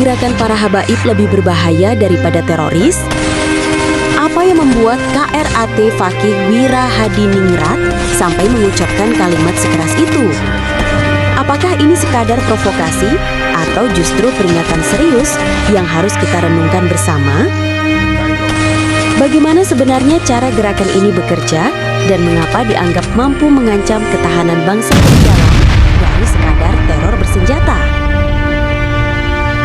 gerakan para habaib lebih berbahaya daripada teroris? Apa yang membuat KRAT Fakih Wira Hadiningrat sampai mengucapkan kalimat sekeras itu? Apakah ini sekadar provokasi atau justru peringatan serius yang harus kita renungkan bersama? Bagaimana sebenarnya cara gerakan ini bekerja dan mengapa dianggap mampu mengancam ketahanan bangsa lebih dalam dari sekadar teror bersenjata?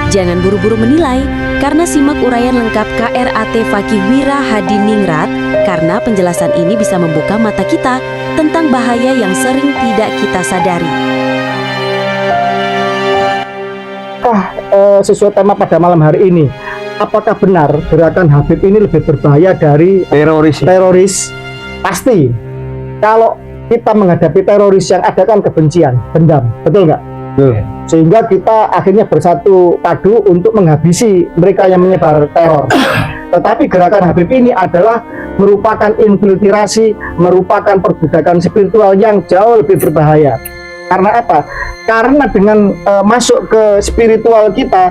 Jangan buru-buru menilai, karena simak uraian lengkap KRAT Fakih Wira Hadiningrat, karena penjelasan ini bisa membuka mata kita tentang bahaya yang sering tidak kita sadari. Sesuai tema pada malam hari ini, apakah benar gerakan Habib ini lebih berbahaya dari teroris? Pasti. Kalau kita menghadapi teroris yang ada kan kebencian, dendam, betul nggak? Sehingga kita akhirnya bersatu padu untuk menghabisi mereka yang menyebar teror. Tetapi gerakan Habib ini adalah merupakan infiltrasi, merupakan perbudakan spiritual yang jauh lebih berbahaya. Karena apa? Karena dengan masuk ke spiritual kita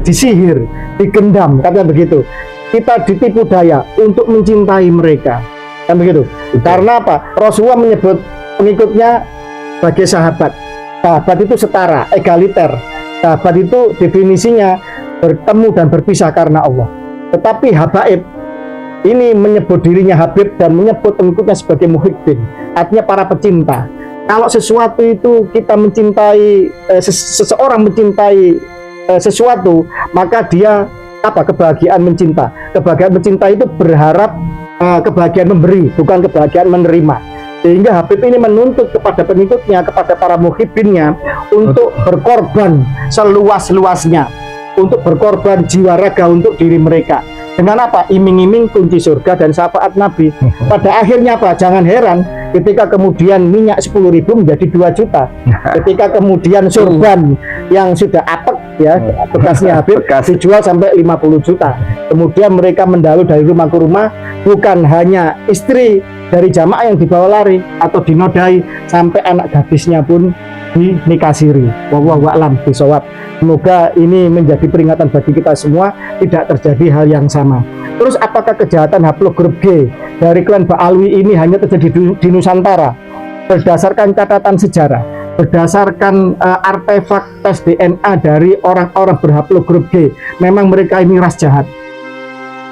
disihir, digendam, katanya begitu. Kita ditipu daya untuk mencintai mereka, kan begitu. Karena apa? Rasulullah menyebut pengikutnya sebagai sahabat. Sahabat itu setara, egaliter. Sahabat itu definisinya bertemu dan berpisah karena Allah. Tetapi habaib ini menyebut dirinya Habib dan menyebut pengikutnya sebagai muhibbin, artinya para pecinta. Kalau sesuatu itu kita mencintai, seseorang mencintai sesuatu, maka dia kebahagiaan mencinta. Kebahagiaan mencinta itu berharap kebahagiaan memberi, bukan kebahagiaan menerima. Sehingga Habib ini menuntut kepada pengikutnya, kepada para muhibbinnya untuk berkorban seluas-luasnya, untuk berkorban jiwa raga untuk diri mereka. Dengan apa? Iming-iming kunci surga dan syafaat Nabi. Pada akhirnya apa? Jangan heran ketika kemudian minyak 10.000 menjadi 2 juta. Ketika kemudian surban yang sudah apek ya, bekasnya Habib dijual sampai 50 juta. Kemudian mereka mendalu dari rumah ke rumah, bukan hanya istri dari jamaah yang dibawa lari atau dinodai, sampai anak gadisnya pun dinikasiri. Wallahu a'lam bishawab. Semoga ini menjadi peringatan bagi kita semua, tidak terjadi hal yang sama. Terus apakah kejahatan haplogrup G dari klan Ba'alwi ini hanya terjadi di Nusantara? Berdasarkan catatan sejarah, berdasarkan artefak tes DNA dari orang-orang berhaplogrup G, memang mereka ini ras jahat.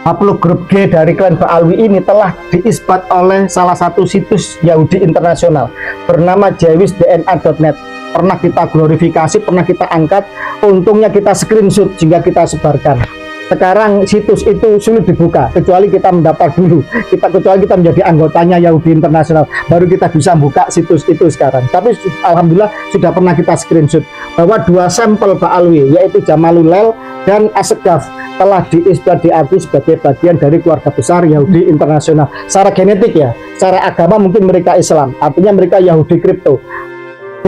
Haplogrup G dari klan Ba'alwi ini telah diisbat oleh salah satu situs Yahudi internasional bernama jewishdna.net. Pernah kita glorifikasi, pernah kita angkat, untungnya kita screenshot sehingga kita sebarkan. Sekarang situs itu sulit dibuka kecuali kita mendaftar dulu, kecuali kita menjadi anggotanya Yahudi Internasional, baru kita bisa buka situs itu sekarang. Tapi alhamdulillah sudah pernah kita screenshot bahwa 2 sampel Ba'alwi, yaitu Jamalulel dan Asegaf, telah diisbat diakui sebagai bagian dari keluarga besar Yahudi Internasional. Secara genetik ya, secara agama mungkin mereka Islam, artinya mereka Yahudi kripto,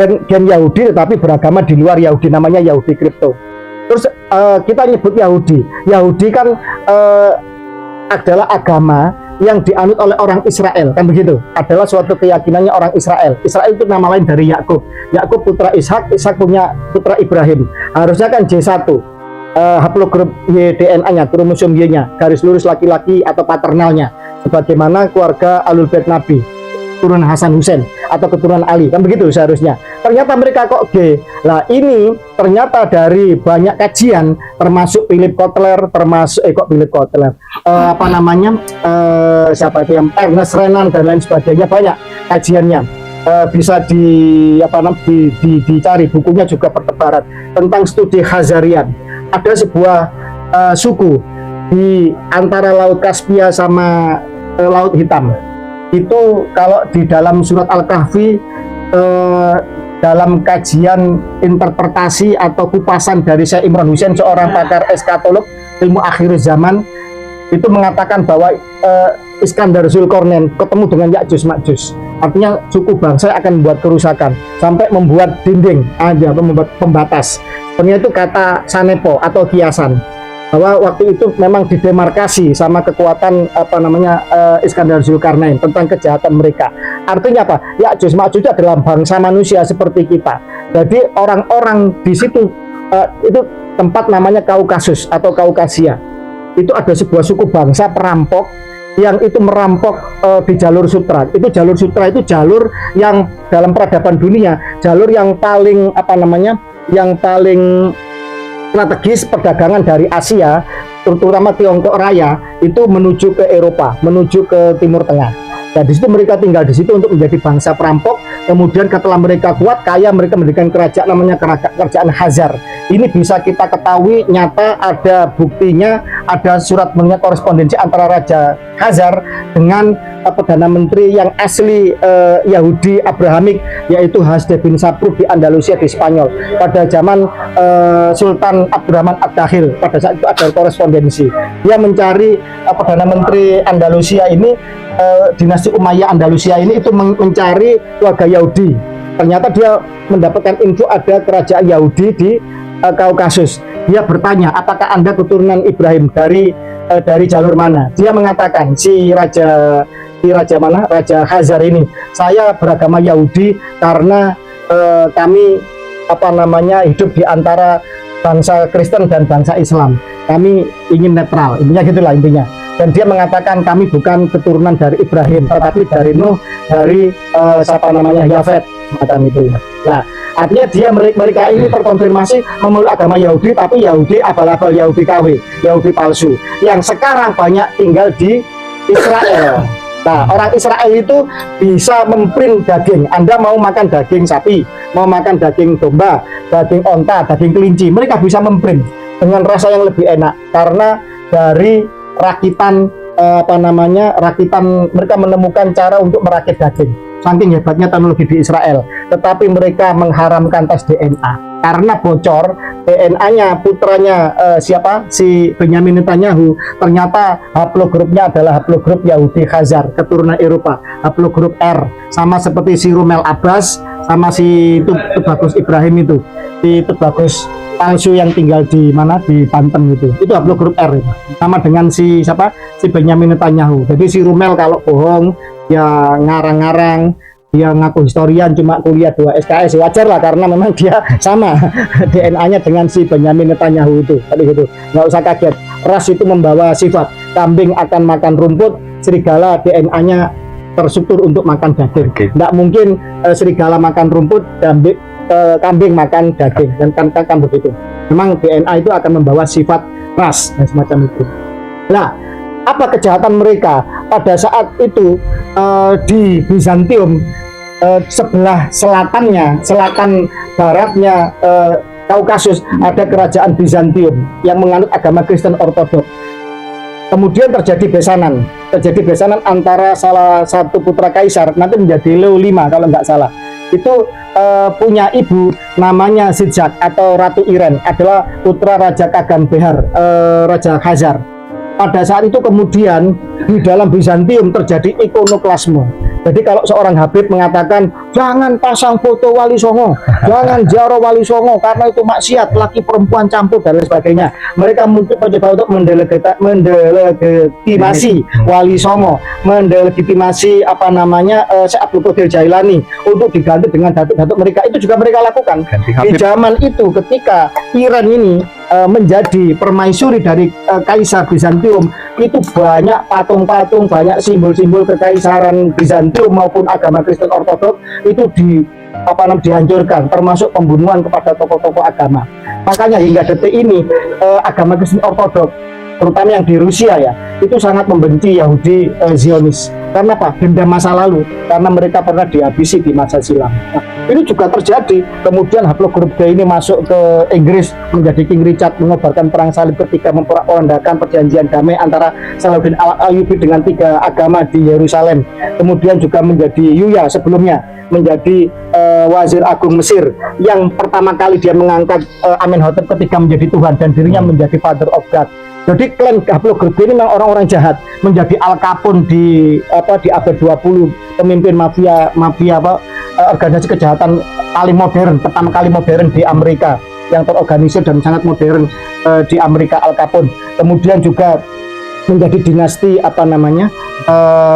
gen Yahudi tetapi beragama di luar Yahudi, namanya Yahudi kripto. Terus kita nyebut Yahudi. Yahudi kan adalah agama yang dianut oleh orang Israel, kan begitu? Adalah suatu keyakinannya orang Israel. Israel itu nama lain dari Yakub. Yakub putra Ishak, Ishak punya putra Ibrahim. Harusnya kan J1. Haplogrup Y DNA-nya, kromosom Y-nya, garis lurus laki-laki atau paternalnya, sebagaimana keluarga Alul Bait Nabi, keturunan Hasan Husain atau keturunan Ali, kan begitu seharusnya. Ternyata mereka kok G. Lah ini ternyata dari banyak kajian, termasuk Philip Kotler, termasuk siapa itu yang Ernest Renan dan lain sebagainya, banyak kajiannya. Bisa dicari bukunya juga bertebaran tentang studi Khazarian. Ada sebuah suku di antara Laut Kaspia sama Laut Hitam. Itu kalau di dalam surat Al-Kahfi, dalam kajian interpretasi atau kupasan dari Syekh Imran Hussein, seorang pakar eskatolog ilmu akhir zaman, itu mengatakan bahwa Iskandar Zulkarnain ketemu dengan Ya'juj Ma'juj. Artinya suku bangsa akan membuat kerusakan sampai membuat dinding, membuat pembatas. Sebenarnya itu kata sanepo atau kiasan. Bahwa waktu itu memang didemarkasi sama kekuatan Iskandar Zulkarnain tentang kejahatan mereka. Artinya apa? Ya'juj Ma'juj adalah bangsa manusia seperti kita. Jadi orang-orang di situ itu tempat namanya Kaukasus atau Kaukasia. Itu ada sebuah suku bangsa perampok yang itu merampok di jalur sutra. Itu jalur sutra itu jalur yang dalam peradaban dunia, jalur yang paling yang paling strategis perdagangan dari Asia, terutama Tiongkok Raya, itu menuju ke Eropa, menuju ke Timur Tengah. Nah, di situ mereka tinggal di situ untuk menjadi bangsa perampok. Kemudian setelah mereka kuat, kaya, mereka mendirikan kerajaan namanya kerajaan Khazar. Ini bisa kita ketahui nyata, ada buktinya, ada surat korespondensi antara Raja Khazar dengan Perdana Menteri yang asli Yahudi Abrahamik, yaitu Hasdai bin Saprud di Andalusia di Spanyol pada zaman Sultan Abdurrahman Ad-Dakhil. Pada saat itu ada korespondensi, dia mencari Perdana Menteri Andalusia ini, dinasti Umayyah Andalusia ini itu mencari keluarga Yahudi. Ternyata dia mendapatkan info ada kerajaan Yahudi di Kaukasus. Dia bertanya, apakah Anda keturunan Ibrahim dari jalur mana? Dia mengatakan, Raja Khazar ini, saya beragama Yahudi karena kami hidup di antara bangsa Kristen dan bangsa Islam. Kami ingin netral, intinya gitulah intinya. Dan dia mengatakan kami bukan keturunan dari Ibrahim, tetapi dari Nuh, dari Yafet, macam itu. Nah, artinya mereka ini terkonfirmasi memeluk agama Yahudi, tapi Yahudi abal-abal, Yahudi KW, Yahudi palsu, yang sekarang banyak tinggal di Israel. Nah, orang Israel itu bisa memprint daging. Anda mau makan daging sapi, mau makan daging domba, daging onta, daging kelinci, mereka bisa memprint dengan rasa yang lebih enak karena dari rakitan mereka menemukan cara untuk merakit daging. Saking hebatnya teknologi di Israel, tetapi mereka mengharamkan tes DNA karena bocor DNA-nya putranya si Benyamin Netanyahu, ternyata haplogrupnya adalah haplogrup Yahudi Khazar, keturunan Eropa, haplogrup R, sama seperti si Rumel Abbas sama si Tubagus Ibrahim itu, si Tubagus palsu yang tinggal di Banten itu haplogrup R itu. Sama dengan si Benyamin Netanyahu. Jadi si Rumel kalau bohong ya ngarang-ngarang, dia ngaku historian, cuma kuliah 2 SKS, wajar lah karena memang dia sama DNA-nya dengan si Benyamin Netanyahu itu. Tadi gitu, nggak usah kaget. Ras itu membawa sifat. Kambing akan makan rumput, serigala DNA-nya terstruktur untuk makan daging. Nggak mungkin serigala makan rumput, kambing makan daging, dan kan begitu. Memang DNA itu akan membawa sifat ras dan semacam itu. Nah, apa kejahatan mereka pada saat itu di Bizantium, sebelah selatan baratnya Kaukasus ada kerajaan Bizantium yang menganut agama Kristen Ortodok. Kemudian terjadi besanan antara salah satu putra kaisar, nanti menjadi Leo V kalau nggak salah. Itu punya ibu namanya Zijak atau Ratu Iren, adalah putra Raja Kagan Behar, Raja Khazar. Pada saat itu kemudian di dalam Bizantium terjadi ikonoklasme. Jadi kalau seorang Habib mengatakan jangan pasang foto Wali Songo, jangan ziarah Wali Songo karena itu maksiat, laki perempuan campur dan lain sebagainya, mereka mungkin mencoba untuk mendelegitimasi Wali Songo, mendelegitimasi Syekh Abdul Qadir Jailani untuk diganti dengan datuk-datuk mereka. Itu juga mereka lakukan di zaman itu ketika Iran ini menjadi permaisuri dari Kaisar Bizantium. Itu banyak patung-patung, banyak simbol-simbol kekaisaran Bizantium maupun agama Kristen Ortodok itu dihancurkan, termasuk pembunuhan kepada tokoh-tokoh agama. Makanya hingga detik ini agama Kristen Ortodok, terutama yang di Rusia ya, itu sangat membenci Yahudi Zionis. Karena apa? Dendam masa lalu, karena mereka pernah dihabisi di masa silam. Nah, ini juga terjadi. Kemudian haplogrup D ini masuk ke Inggris, menjadi King Richard, mengobarkan perang salib ketika memporak-porandakan perjanjian damai antara Salahuddin Al-Ayyubi dengan 3 agama di Yerusalem. Kemudian juga menjadi Yuya sebelumnya menjadi Wazir Agung Mesir, yang pertama kali dia mengangkat Amenhotep ketika menjadi Tuhan dan dirinya menjadi Father of God. Jadi klan haplogrup ini memang orang-orang jahat, menjadi Al Capone di abad 20, pemimpin mafia organisasi kejahatan paling modern, pertama kali modern di Amerika, yang terorganisir dan sangat modern di Amerika, Al Capone. Kemudian juga menjadi dinasti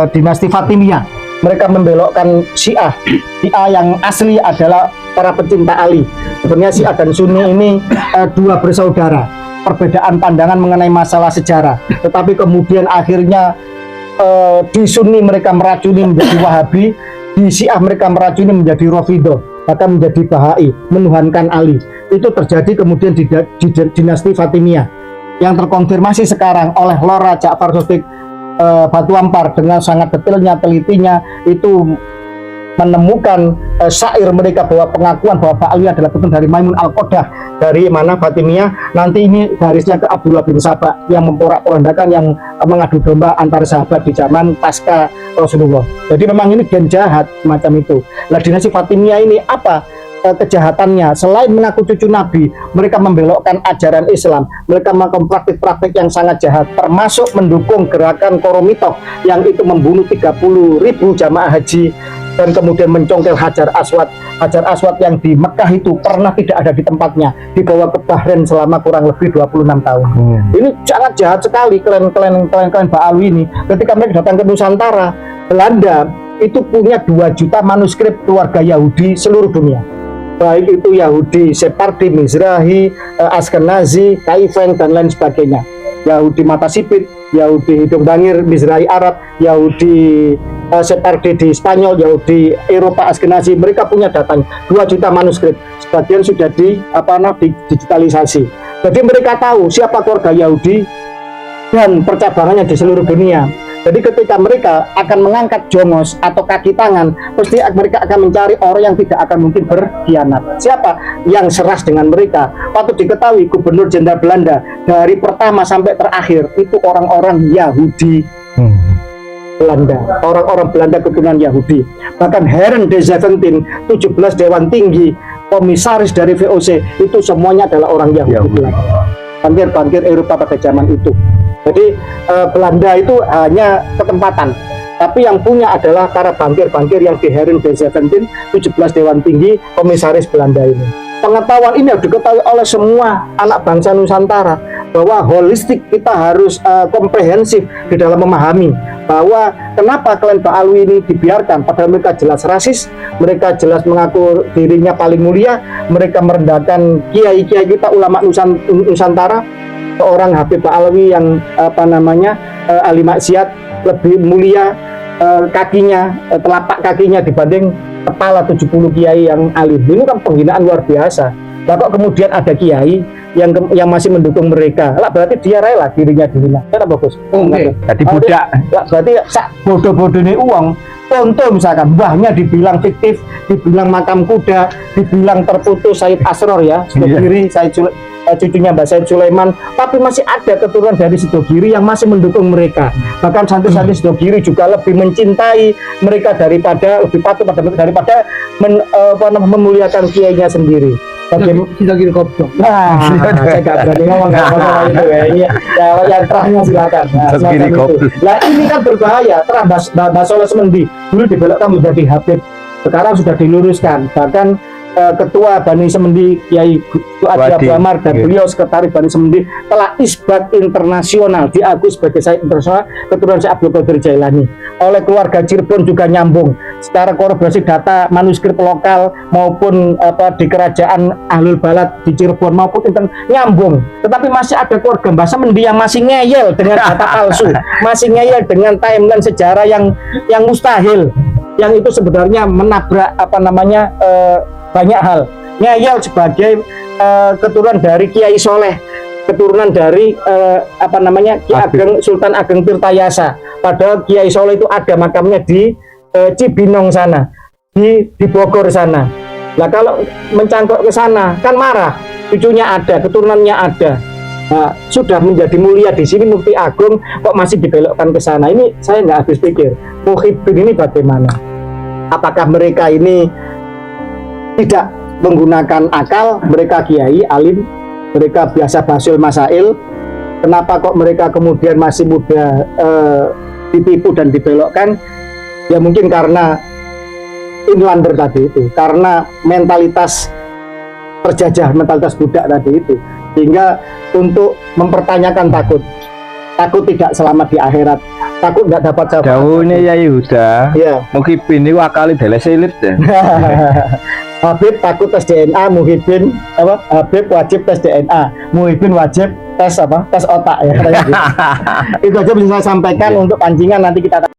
dinasti Fatimiyah mereka membelokkan Syiah yang asli adalah para pecinta Ali. Sebenarnya Syiah dan Sunni ini dua bersaudara, perbedaan pandangan mengenai masalah sejarah, tetapi kemudian akhirnya di Sunni mereka meracuni menjadi Wahabi, di Syiah mereka meracuni menjadi Rafidhah, bahkan menjadi Bahai, menuhankan Ali. Itu terjadi kemudian di dinasti Fatimiyah yang terkonfirmasi sekarang oleh Lora Ja'far Shadiq Batu Ampar dengan sangat detailnya, telitinya itu menemukan syair mereka bahwa pengakuan bahwa Pak Ali adalah keturunan dari Maimun Al-Qodah dari mana Fatimiyah, nanti ini garisnya ke Abdullah bin Sabah yang memporak-porandakan, yang mengadu domba antar sahabat di zaman pasca Rasulullah. Jadi memang ini gen jahat semacam itu. Nah, dinasti Fatimiyah ini apa kejahatannya? Selain mengaku cucu Nabi, mereka membelokkan ajaran Islam, mereka melakukan praktik-praktik yang sangat jahat, termasuk mendukung gerakan Koromitoh yang itu membunuh 30.000 jamaah haji dan kemudian mencongkel Hajar Aswad. Hajar Aswad yang di Mekah itu pernah tidak ada di tempatnya, dibawa ke Bahrain selama kurang lebih 26 tahun. Ini sangat jahat sekali klan Ba'alwi ini. Ketika mereka datang ke Nusantara, Belanda itu punya 2 juta manuskrip keluarga Yahudi seluruh dunia, baik itu Yahudi Sephardi, Mizrahi, Askenazi, Kaifen dan lain sebagainya. Yahudi mata sipit, Yahudi hidung bangir, Mizrahi Arab, Yahudi Sephardi di Spanyol, Yahudi Eropa Askenazi, mereka punya datanya 2 juta manuskrip. Sebagian sudah digitalisasi. Jadi mereka tahu siapa keluarga Yahudi dan percabangannya di seluruh dunia. Jadi ketika mereka akan mengangkat jongos atau kaki tangan, pasti mereka akan mencari orang yang tidak akan mungkin berkhianat. Siapa yang seras dengan mereka? Patut diketahui Gubernur Jenderal Belanda dari pertama sampai terakhir itu orang-orang Yahudi Belanda, orang-orang Belanda keturunan Yahudi. Bahkan Heren de Zeventin, 17 Dewan Tinggi, komisaris dari VOC itu semuanya adalah orang Yahudi. Bankir-bankir Eropa pada zaman itu. Jadi Belanda itu hanya ketempatan, tapi yang punya adalah para bankir-bankir yang di Heren de Zeventin, 17 Dewan Tinggi, komisaris Belanda ini. Pengetahuan ini harus diketahui oleh semua anak bangsa Nusantara, bahwa holistik, kita harus komprehensif di dalam memahami bahwa kenapa klan Ba'alwi ini dibiarkan, padahal mereka jelas rasis, mereka jelas mengaku dirinya paling mulia, mereka merendahkan kiai-kiai kita, ulama Nusantara. Seorang Habib Ba'alwi yang ahli maksiat lebih mulia kakinya, telapak kakinya dibanding kepala 70 kiai yang alim. Ini kan penghinaan luar biasa. Nah, kok kemudian ada kiai yang masih mendukung mereka? Lah berarti dia rela dirinya dihina. Kenapa bagus? Jadi budak. Lah berarti sak bodoh-bodohnya uang. Contoh misalkan mbahnya dibilang fiktif, dibilang makam kuda, dibilang terputus Said Asror ya, Sidogiri, cucunya Mbak Said Sulaiman, tapi masih ada keturunan dari Sidogiri yang masih mendukung mereka. Bahkan santri-santri Sidogiri juga lebih mencintai mereka daripada, lebih patuh pada mereka daripada memuliakan kiainya sendiri. Sidogiri Kopdok. Nah, saya nggak berani ngomong itu ya. Yang terakhir silakan. Nah, ini kan berbahaya. Terang Mbak Soleh Semendi dulu dibelokkan menjadi Habib, sekarang sudah diluruskan. Bahkan Ketua Bani Semendi Kiai Adi Abdul Amar dan beliau Sekretaris Bani Semendi telah isbat internasional, diakui sebagai Sayyid internasional keturunan Syekh Abdul Qadir Jailani. Oleh keluarga Cirebon juga nyambung secara kolaborasi data manuskrip lokal maupun di kerajaan Ahlul Balad di Cirebon maupun nyambung. Tetapi masih ada keluarga Mbah Semendi yang masih ngeyel dengan data palsu, masih ngeyel dengan timeline sejarah yang mustahil, yang itu sebenarnya menabrak banyak hal. Ngeyel sebagai keturunan dari Kiai Soleh, keturunan dari Ki Ageng Sultan Ageng Tirtayasa. Padahal Kiai Soleh itu ada makamnya di Cibinong sana, di Bogor sana. Nah, kalau mencangkok ke sana kan marah, cucunya ada, keturunannya ada. Nah, sudah menjadi mulia di sini Mufti Agung kok masih dibelokkan ke sana. Ini saya nggak habis pikir. Muhibbin ini bagaimana? Apakah mereka ini tidak menggunakan akal? Mereka kiai, alim, mereka biasa basil masail. Kenapa kok mereka kemudian masih muda ditipu dan dibelokkan? Ya mungkin karena inlander tadi itu, karena mentalitas terjajah, mentalitas budak tadi itu, sehingga untuk mempertanyakan takut tidak selamat di akhirat, takut nggak dapat syafaat. Dawuhnya Yai Huda, Iya. Muhyiddin itu akali dele selit deh. Habib takut tes DNA, Muhyiddin apa? Habib wajib tes DNA, Muhyiddin wajib tes apa? Tes otak ya. Katanya gitu. Itu aja bisa saya sampaikan Iya. untuk pancingan, nanti kita